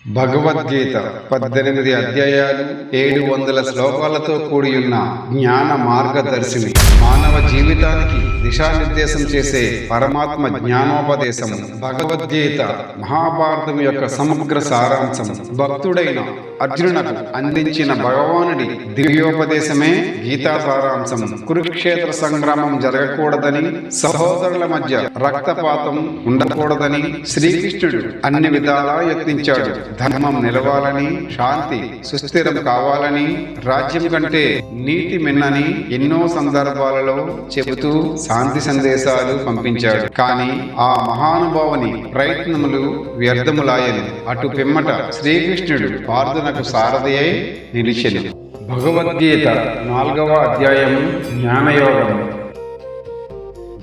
భగవద్గీత 18 అధ్యాయాలు 700 శ్లోకాలతో కూడి ఉన్న జ్ఞాన మార్గదర్శిని. మానవ జీవితానికి దిశానిర్దేశం చేసే పరమాత్మ జ్ఞానోపదేశం. భగవద్గీత మహాభారతం యొక్క సమగ్ర సారాంశం. భక్తుడైన అర్జునునకు అందించిన భగవానుడి దివ్యోపదేశమే గీతా సారాంశం. కురుక్షేత్ర సంగ్రామం జరగకూడదని, సహోదరుల మధ్య రక్తపాతం ఉండకూడదని శ్రీకృష్ణుడు అన్ని విధాలా యత్నించాడు. ధర్మం నిలవాలని, శాంతి సుస్థిరం కావాలని, రాజ్యం కంటే నీతి మిన్నని ఎన్నో సందర్భాలలో చెబుతూ శాంతి సందేశాలు పంపించాడు. కానీ ఆ మహానుభావుని ప్రయత్నములు వ్యర్థములాయను. అటు పిమ్మట శ్రీకృష్ణుడు పార్థునకు సారథి అయి నిలిచెను. భగవద్గీత 4వ అధ్యాయం జ్ఞానయోగం.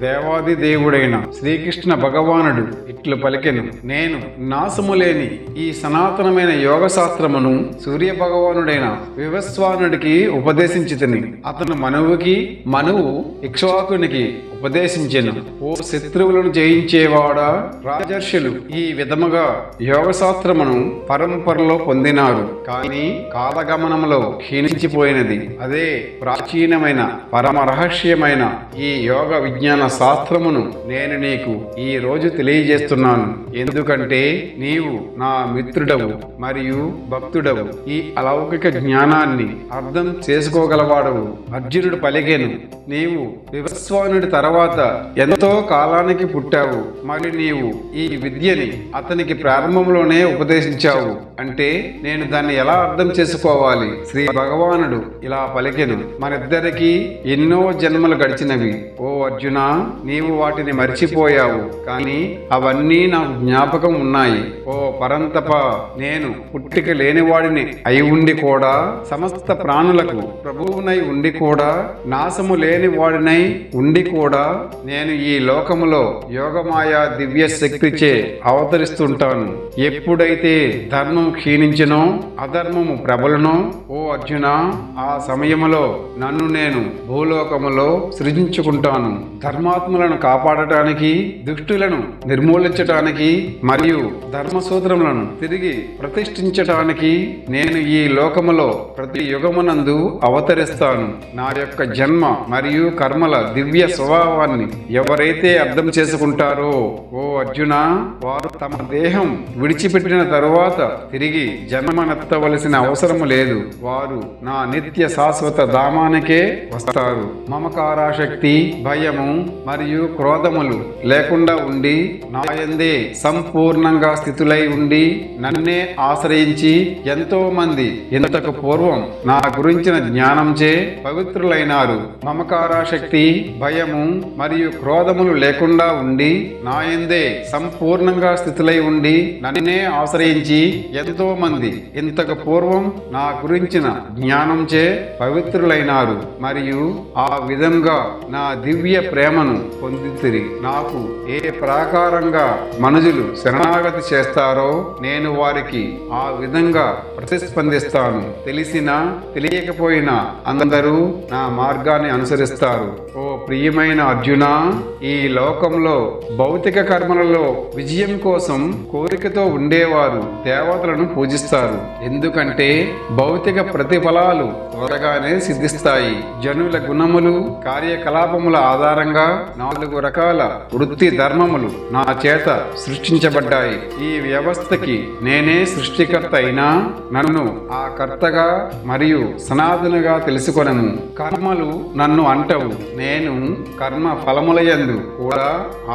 దేవాది దేవుడైన శ్రీకృష్ణ భగవానుడు ఇట్లు పలికెను: నేను నాశములేని ఈ సనాతనమైన యోగ శాస్త్రమును సూర్య భగవానుడైన వివస్వానుడికి ఉపదేశించితిని. అతను మనువుకి, మనువు ఇక్ష్వాకునికి ఉపదేశించెను. ఓ శత్రువులను జయించేవాడా, రాజర్షులు ఈ విధముగా యోగశాస్త్రమును పరంపరలో పొందినారు. కానీ కాలగమనంలో క్షీణించిపోయినది. అదే ప్రాచీనమైన పరమ రహస్యమైన ఈ యోగ విజ్ఞాన శాస్త్రమును నేను నీకు ఈ రోజు తెలియజేస్తున్నాను. ఎందుకంటే నీవు నా మిత్రుడవు మరియు భక్తుడవు. ఈ అలౌకిక జ్ఞానాన్ని అర్థం చేసుకోగలవాడవు. అర్జునుడు పలికెను: నీవు వివస్వానుడి తర్వాత ఎంతో కాలానికి పుట్టావు. మరి నీవు ఈ విద్యని అతనికి ప్రారంభంలోనే ఉపదేశించావు అంటే నేను దాన్ని ఎలా అర్థం చేసుకోవాలి? శ్రీ భగవానుడు ఇలా పలికెను: మనిద్దరికీ ఎన్నో జన్మలు గడిచినవి. ఓ అర్జున, నీవు వాటిని మర్చిపోయావు, కానీ అవన్నీ నాకు జ్ఞాపకం ఉన్నాయి. ఓ పరంతప, నేను పుట్టిక లేనివాడిని అయి ఉండి కూడా, సమస్త ప్రాణులకు ప్రభువునై ఉండి కూడా, నాశము లేని వాడినై ఉండి కూడా నేను ఈ లోకములో యోగమాయా దివ్య శక్తిచే అవతరిస్తుంటాను. ఎప్పుడైతే ధర్మం క్షీణించినో, అధర్మము ప్రబలనో, ఓ అర్జున, ఆ సమయములో నన్ను నేను భూలోకములో సృజించుకుంటాను. ధర్మాత్ములను కాపాడటానికి, దుష్టులను నిర్మూలించటానికి మరియు ధర్మసూత్రములను తిరిగి ప్రతిష్ఠించటానికి నేను ఈ లోకములో ప్రతి యుగమునందు అవతరిస్తాను. నా యొక్క జన్మ మరియు కర్మల దివ్య స్వభావాన్ని ఎవరైతే అర్థం చేసుకుంటారో, ఓ అర్జున, వారు తమ దేహం విడిచిపెట్టిన తరువాత తిరిగి జన్మనెత్తవలసిన అవసరం లేదు. వారు నా నిత్య శాశ్వత ధామానికే వస్తారు. మమకారాశక్తి, భయము మరియు క్రోధములు లేకుండా ఉండి, నాయందే సంపూర్ణంగా స్థితులై ఉండి నన్నే ఆశ్రయించి ఎంతో మంది ఇంతకు పూర్వం నా గురించిన జ్ఞానంచే పవిత్రులైనారు. మమకారాశక్తి, భయము మరియు క్రోధములు లేకుండా ఉండి, నాయందే సంపూర్ణంగా స్థితులై ఉండి నన్నే ఆశ్రయించి ఎంతో మంది ఇంతకు పూర్వం నా గురించిన జ్ఞానంచే పవిత్రులైనారు మరియు ఆ విధంగా నా దివ్య ప్రేమను పొందితిరి. నాకు ఏ ప్రాకారంగా మనుషులు శరణాగతి చేస్తారో నేను వారికి ఆ విధంగా ప్రతిస్పందిస్తాను. తెలిసినా తెలియకపోయినా అందరూ నా మార్గాన్ని అనుసరిస్తారు. ఓ ప్రియమైన అర్జున, ఈ లోకంలో భౌతిక కర్మలలో విజయం కోసం కోరికతో ఉండేవారు దేవతలను పూజిస్తారు. ఎందుకంటే భౌతిక ప్రతిఫలాలు త్వరగానే సిద్ధిస్తాయి. జనుల గుణములు, కార్యకలాపముల ఆధారంగా 4 రకాల వృత్తి ధర్మములు నా చేత సృష్టించబడ్డాయి. ఈ వ్యవస్థకి నేనే సృష్టికర్త అయినా నన్ను ఆ కర్తగా మరియు సనాతనగా తెలుసుకొనము. కర్మలు నన్ను అంటవు. నేను కర్మ ఫలములయందు కూడా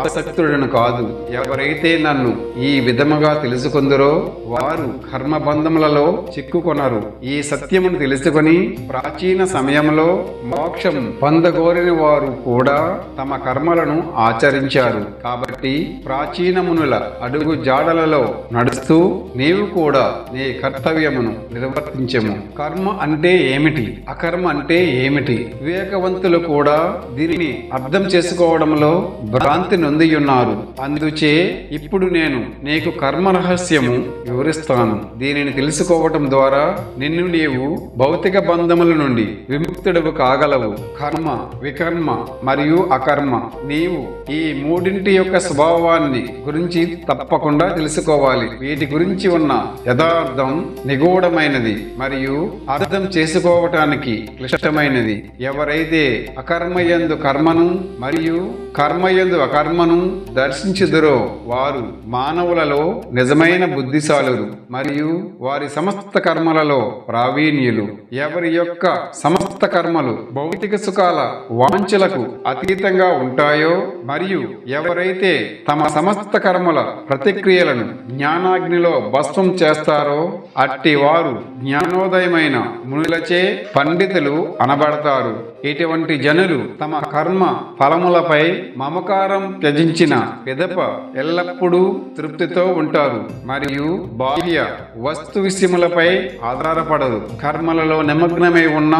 ఆసక్తుడను కాదు. ఎవరైతే నన్ను ఈ విధముగా తెలుసుకొందరో వారు కర్మబంధములలో చిక్కుకొనరు. ఈ సత్యమును తెలుసుకొని ప్రాచీన సమయంలో మోక్షం పొందగోరిన వారు కూడా తమ కర్మలను ఆచరించారు. కాబట్టి ప్రాచీనమునుల అడుగు జాడలలో నడుస్తూ నీవు కూడా నీ కర్తవ్యమును నిర్వర్తించము. కర్మ అంటే ఏమిటి, అకర్మ అంటే ఏమిటి? వివేకవంతులు కూడా దీనిని అర్థం చేసుకోవడంలో భ్రాంతి నొందియున్నారు. అందుచే ఇప్పుడు నేను నీకు కర్మ రహస్యము వివరిస్తాను. చేస్తాను. దీనిని తెలుసుకోవటం ద్వారా నిన్ను నీవు భౌతిక బంధముల నుండి విముక్తుడవు కాగలవు. కర్మ, వికర్మ మరియు అకర్మ. నీవు ఈ మూడింటి యొక్క స్వభావాన్ని గురించి తప్పకుండా తెలుసుకోవాలి. వీటి గురించి ఉన్న యథార్థం నిగూఢమైనది మరియు అర్థం చేసుకోవటానికి క్లిష్టమైనది. ఎవరైతే అకర్మయందు కర్మను మరియు కర్మయందు అకర్మను దర్శించుదురో వారు మానవులలో నిజమైన బుద్ధిశాలురు మరియు వారి సమస్త కర్మలలో ప్రావీణ్యులు. ఎవరి యొక్క సమస్త కర్మలు భౌతిక సుఖాల వాంఛలకు అతీతంగా ఉంటాయో మరియు ఎవరైతే తమ సమస్త కర్మల ప్రతిక్రియలను జ్ఞానాగ్నిలో భస్మం చేస్తారో అట్టి వారు జ్ఞానోదయమైన మునులచే పండితులు అనబడతారు. ఇటువంటి జనులు తమ కర్మ ఫలములపై మమకారం త్యజించిన పిదప ఎల్లప్పుడూ తృప్తితో ఉంటారు మరియు బాహ్య వస్తు విషయములపై ఆధారపడరు. కర్మలలో నిమగ్నమై ఉన్న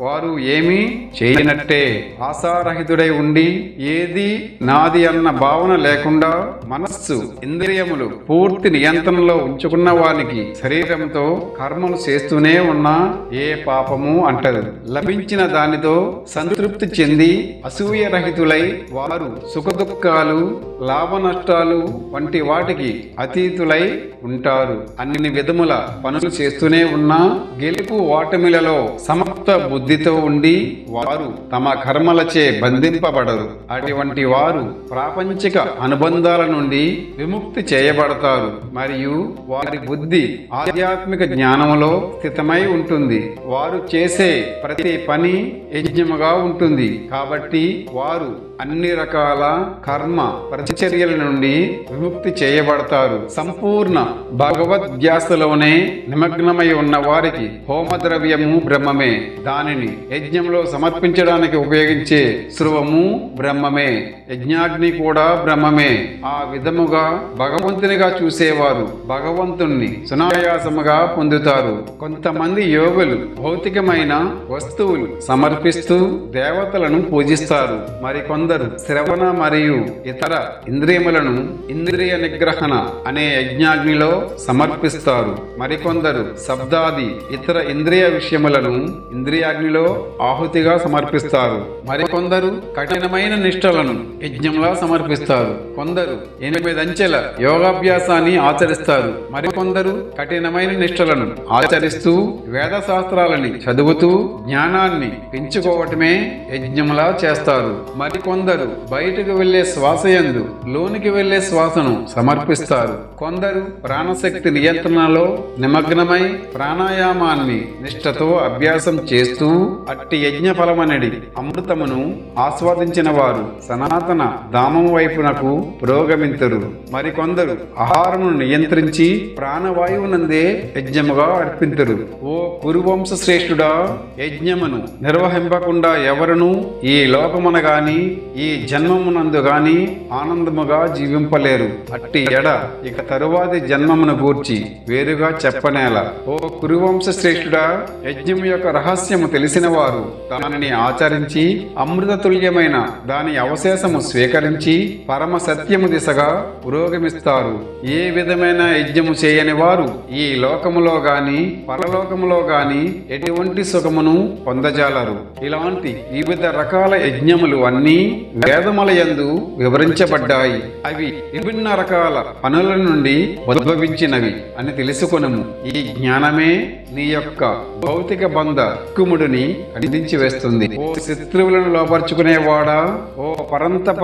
వారు ఏమీ చేయనట్టే. ఆశారహితుడై ఉండి ఏది నాది అన్న భావన లేకుండా మనస్సు ఇంద్రియములు పూర్తి నియంత్రణలో ఉంచుకున్న వానికి శరీరంతో కర్మలు చేస్తూనే ఉన్నా ఏ పాపము అంటదు. లభించిన దానితో సంతృప్తి చెంది అసూయ రహితులై వారు సుఖదుఖాలు, లాభ నష్టాలు వంటి వాటికి అతీతులై ఉంటారు. అన్ని విధముల పనులు చేస్తూనే ఉన్నా గెలుపు ఓటమిలలో సమర్థ బుద్ధితో ఉండి వారు తమ కర్మలచే బంధింపబడరు. అటువంటి వారు ప్రాపంచిక అనుబంధాల నుండి విముక్తి చేయబడతారు మరియు వారి బుద్ధి ఆధ్యాత్మిక జ్ఞానములో స్థితమై ఉంటుంది. వారు చేసే ప్రతి పని యజ్ఞముగా ఉంటుంది కాబట్టి వారు అన్ని రకాల కర్మ ప్రతిచర్యల నుండి విముక్తి చేయబడతారు. సంపూర్ణ భగవద్ధ్యాసలోనే నిమగ్నమై ఉన్న వారికి హోమద్రవ్యము బ్రహ్మమే, దానిని యజ్ఞంలో సమర్పించడానికి ఉపయోగించే స్రువము బ్రహ్మమే, యజ్ఞాగ్ని కూడా బ్రహ్మమే. ఆ విధముగా భగవంతునిగా చూసేవారు భగవంతుణ్ణి సునాయాసముగా పొందుతారు. కొంతమంది యోగులు భౌతికమైన వస్తువులు సమర్పిస్తూ దేవతలను పూజిస్తారు. మరికొందరు శ్రవణ మరియు ఇతర ఇంద్రియములను ఇంద్రియ నిగ్రహణ అనే యజ్ఞాగ్నిలో సమర్పిస్తారు. మరికొందరు శబ్దాది ఇతర ఇంద్రియ విషయములను ఇంద్రియాగ్నిలో ఆహుతిగా సమర్పిస్తారు. మరికొందరు కఠినమైన నిష్టలను యజ్ఞంలా సమర్పిస్తారు. కొందరు 8 అంచెల యోగాభ్యాసాన్ని ఆచరిస్తారు. మరికొందరు కఠినమైన నిష్టలను ఆచరిస్తూ వేద శాస్త్రాలని చదువుతూ జ్ఞానాన్ని పెంచుకోవటమే యజ్ఞంలా చేస్తారు. మరికొందరు బయటకు వెళ్లే శ్వాసయందు లోనికి వెళ్లే శ్వాసను సమర్పిస్తారు. కొందరు ప్రాణశక్తి నియంత్రణలో నిమగ్నమై ప్రాణాయామాన్ని నిష్ఠతో అభ్యాసం చేస్తూ అట్టి యజ్ఞ ఫలమనడి అమృతమును ఆస్వాదించిన వారు సనాతన ధామం వైపునకు పురోగమింతురు. మరికొందరు ఆహారమును నియంత్రించి ప్రాణవాయువునందే యజ్ఞముగా అర్పింతురు. ఓ కురువంశ శ్రేష్ఠుడా, యజ్ఞమును నిర్వహింపకుండా ఎవరునూ ఈ లోకమున గాని ఈ జన్మమునందు గాని ఆనందముగా జీవింపలేరు. అట్టి ఎడ ఇక తరువాతి జన్మమును గూర్చి వేరుగా చెప్పనేలా. ఓ కురువంశ శ్రేష్ఠుడా, యజ్ఞము యొక్క రహస్యము తెలిసిన వారు దానిని ఆచరించి అమృతతుల్యమైన దాని అవశేషము స్వీకరించి పరమ సత్యము దిశగా పురోగమిస్తారు. ఏ విధమైన యజ్ఞము చేయని వారు ఈ లోకములో గాని పరలోకములో గాని ఎటువంటి సుఖమును పొందజాలరు. ఇలాంటి వివిధ రకాల యజ్ఞములు అన్నీ వేదములయందు వివరించబడ్డాయి. అవి విభిన్న రకాల పనుల నుండి ఉద్భవించినవి అని తెలుసుకొనుము. ఈ జ్ఞానమే నీ యొక్క భౌతిక బంధ కుముడిని ఖండించి వేస్తుంది. ఓ శత్రువులను లోపరుచుకునేవాడా, ఓ పరంతప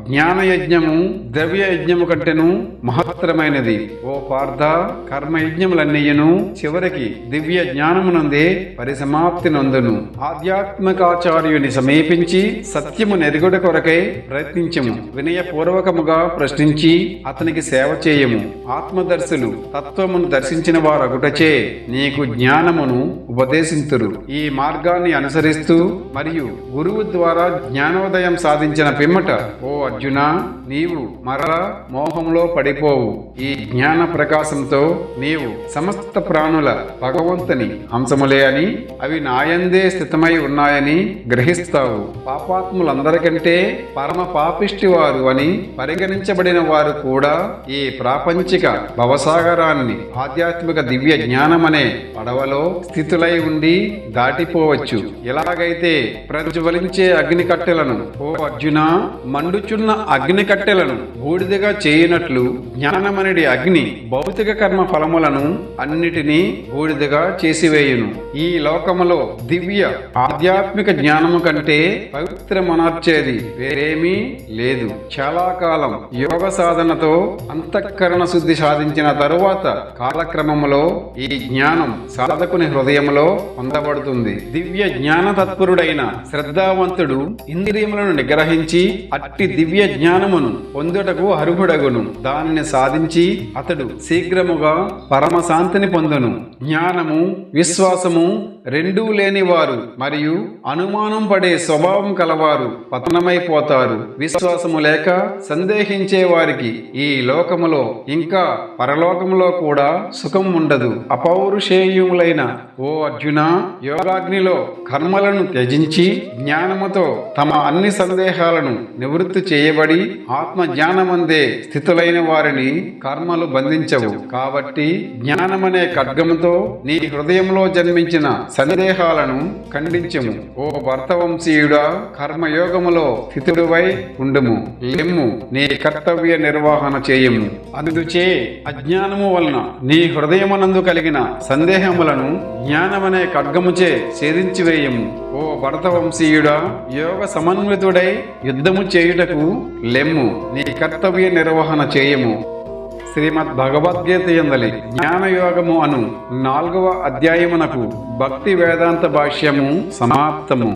జ్ఞాన యజ్ఞము ద్రవ్య యజ్ఞము కంటేను మహత్తరమైనది. ఓ పార్థ, కర్మయజ్ఞములన్నీయును చివరికి దివ్య జ్ఞానమునందే పరిసమాప్తి నందును. ఆధ్యాత్మికాచార్యుని సమీపించి సత్యము నెరుగుట కొరకై ప్రయత్నించము. వినయపూర్వకముగా ప్రశ్నించి అతనికి సేవ చేయము. ఆత్మదర్శులు తత్వమును దర్శించిన వారగుటచే నీకు జ్ఞానమును ఉపదేశింతురు. ఈ మార్గాన్ని అనుసరిస్తూ మరియు గురువు ద్వారా జ్ఞానోదయం సాధించిన పిమ్మట ఓ అర్జున, నీవు మరలా మోహంలో పడిపోవు. ఈ జ్ఞాన ప్రకాశంతో నీవు సమస్త ప్రాణుల భగవంతుని అంశములే అని, అవి నాయందే స్థితమై ఉన్నాయని ఉన్నాయని గ్రహిస్తావు. పాపాత్ములందరికంటే పరమ పాపిష్టి వారు అని పరిగణించబడిన వారు కూడా ఈ ప్రాపంచిక భవసాగరాన్ని ఆధ్యాత్మిక దివ్య జ్ఞానమనే పడవలో స్థితులై ఉండి దాటిపోవచ్చు. ఎలాగైతే ప్రజ్వలించే అగ్ని కట్టెలను ఓ అర్జున మండుచున్న అగ్ని కట్టెలను బూడిదగా చేయనట్లు జ్ఞానమనడి అగ్ని భౌతిక కర్మ ఫలములను అన్నిటినీ బూడిదగా చేసివేయును. ఈ లోకములో దివ్య ఆధ్యాత్మిక జ్ఞానము కంటే పవిత్రమనర్చేది వేరేమీ లేదు. చాలా కాలం యోగ సాధనతో అంతఃకరణ శుద్ధి సాధించిన తరువాత కాలక్రమములో ఈ జ్ఞానం సాధకుని హృదయములో పొందబడుతుంది. దివ్య జ్ఞాన తత్పరుడైన శ్రద్ధావంతుడు ఇంద్రియములను నిగ్రహించి అట్టి దివ్య జ్ఞానమును పొందుటకు అర్హుడగును. దానిని సాధించి అతడు శీఘ్రముగా పరమశాంతిని పొందును. జ్ఞానము విశ్వాసము రెండూ లేని వారు మరియు అనుమానం పడే స్వభావం కలవారు పతనమైపోతారు. విశ్వాసము లేక సందేహించే వారికి ఈ లోకములో ఇంకా పరలోకములో కూడా సుఖం ఉండదు. అపౌరుషేయములైన ఓ అర్జున, యోగాగ్నిలో కర్మలను త్యజించి జ్ఞానముతో తమ అన్ని సందేహాలను నివృత్తి చేయబడి ఆత్మ జ్ఞానమందే స్థితులైన వారిని కర్మలు బంధించవు. కాబట్టి జ్ఞానమనే ఖడ్గముతో నీ హృదయంలో జన్మించిన సందేహాలను ఖండించుము. ఓ భర్తవంశీయుడా, కర్మయోగములో స్థితుడివై ఉండుము. లెమ్ము, నీ కర్తవ్య నిర్వహణ చేయుము. అందుచే అజ్ఞానము వలన నీ హృదయమునందు కలిగిన సందేహములను జ్ఞానమనే ఖడ్గముచే ఛేదించివేయము. ఓ భరతవంశీయుడా, యోగ సమన్వితుడై యుద్ధము చేయుటకు లెమ్ము, నీ కర్తవ్య నిర్వహణ చేయము. శ్రీమద్ భగవద్గీత యందలి జ్ఞానయోగము అను 4వ అధ్యాయమునకు భక్తి వేదాంత భాష్యము సమాప్తము.